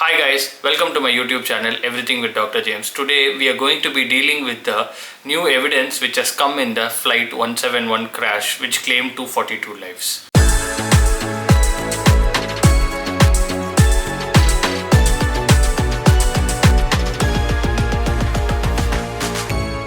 Hi guys, welcome to my YouTube channel Everything with Dr. James. Today we are going to be dealing with the new evidence which has come in the Flight 171 crash which claimed 242 lives.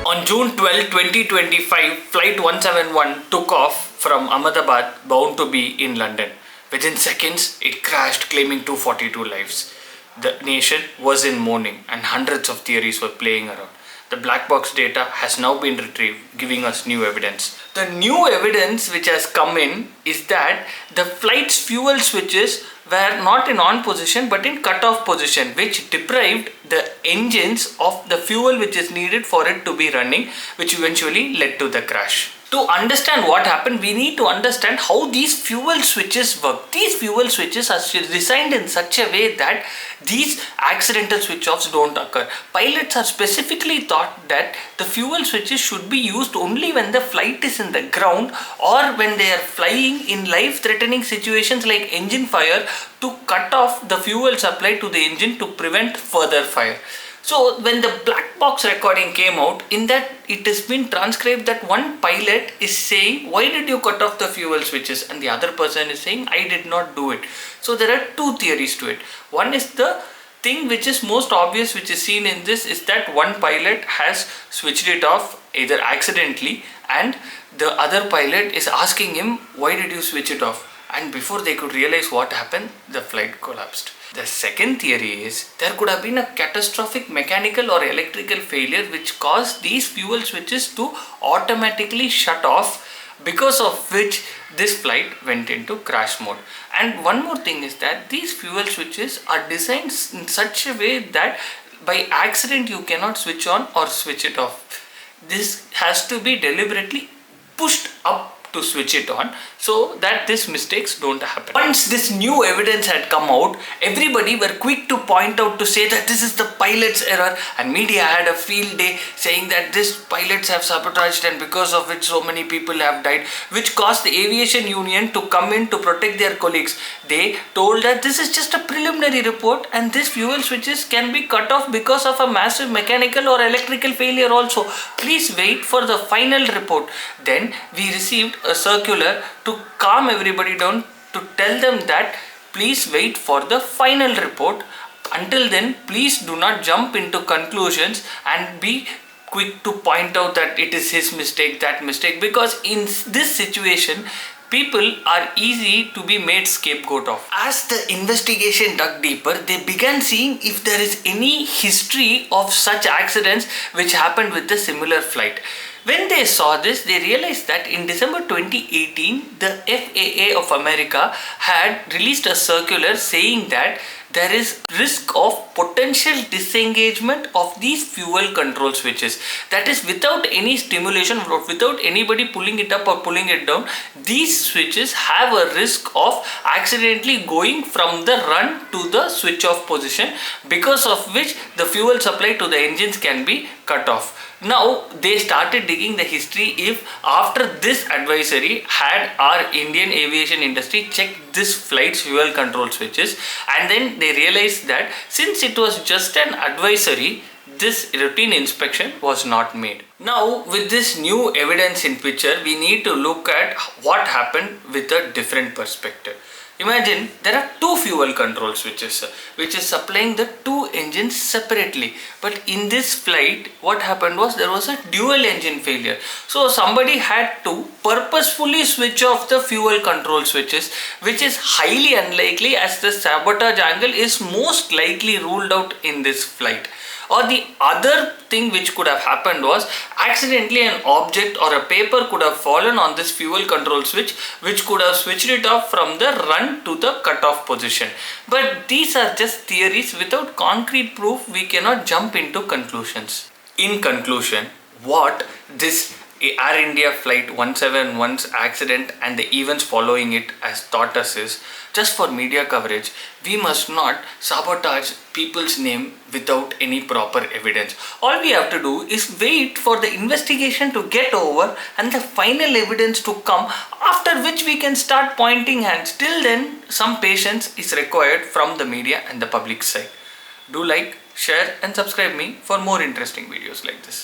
On June 12, 2025, Flight 171 took off from Ahmedabad bound to be in London. Within seconds, it crashed claiming 242 lives. The nation was in mourning and hundreds of theories were playing around. The black box data has now been retrieved, giving us new evidence. The new evidence which has come in is that the flight's fuel switches were not in on position but in cut-off position, which deprived the engines of the fuel which is needed for it to be running, which eventually led to the crash. To understand what happened, we need to understand how these fuel switches work. These fuel switches are designed in such a way that these accidental switch-offs don't occur. Pilots are specifically taught that the fuel switches should be used only when the flight is in the ground or when they are flying in life-threatening situations like engine fire, to cut off the fuel supply to the engine to prevent further fire. So when the black box recording came out, in that it has been transcribed that one pilot is saying, "Why did you cut off the fuel switches?" and the other person is saying, "I did not do it." So there are two theories to it. One is the thing which is most obvious, which is seen in this, is that one pilot has switched it off either accidentally and the other pilot is asking him, "Why did you switch it off?" And before they could realize what happened, the flight collapsed. The second theory is there could have been a catastrophic mechanical or electrical failure which caused these fuel switches to automatically shut off, because of which this flight went into crash mode. And one more thing is that these fuel switches are designed in such a way that by accident you cannot switch on or switch it off. This has to be deliberately pushed up to switch it on so that these mistakes don't happen. Once this new evidence had come out, everybody were quick to point out to say that this is the pilot's error, and media had a field day saying that this pilots have sabotaged and because of it so many people have died, which caused the aviation union to come in to protect their colleagues. They told that this is just a preliminary report and these fuel switches can be cut off because of a massive mechanical or electrical failure also. Please wait for the final report. Then we received a circular to calm everybody down, to tell them that please wait for the final report. Until then, please do not jump into conclusions and be quick to point out that it is his mistake, that mistake, because in this situation people are easy to be made scapegoat of. As the investigation dug deeper, they began seeing if there is any history of such accidents which happened with the similar flight. When they saw this, they realized that in December 2018, the FAA of America had released a circular saying that there is risk of potential disengagement of these fuel control switches. That is, without any stimulation, without anybody pulling it up or pulling it down, these switches have a risk of accidentally going from the run to the switch off position, because of which the fuel supply to the engines can be cut off. Now they started digging the history if after this advisory had our Indian aviation industry checked this flight's fuel control switches, and then they realized that since it was just an advisory, this routine inspection was not made. Now with this new evidence in picture, we need to look at what happened with a different perspective. Imagine there are two fuel control switches which is supplying the two engines separately, but in this flight what happened was there was a dual engine failure. So somebody had to purposefully switch off the fuel control switches, which is highly unlikely as the sabotage angle is most likely ruled out in this flight. Or the other thing which could have happened was accidentally an object or a paper could have fallen on this fuel control switch, which could have switched it off from the run to the cutoff position. But these are just theories. Without concrete proof, we cannot jump into conclusions. In conclusion, what this Air India Flight 171's accident and the events following it has taught us is, just for media coverage, we must not sabotage people's name without any proper evidence. All we have to do is wait for the investigation to get over and the final evidence to come, after which we can start pointing hands. Till then, some patience is required from the media and the public side. Do like, share and subscribe me for more interesting videos like this.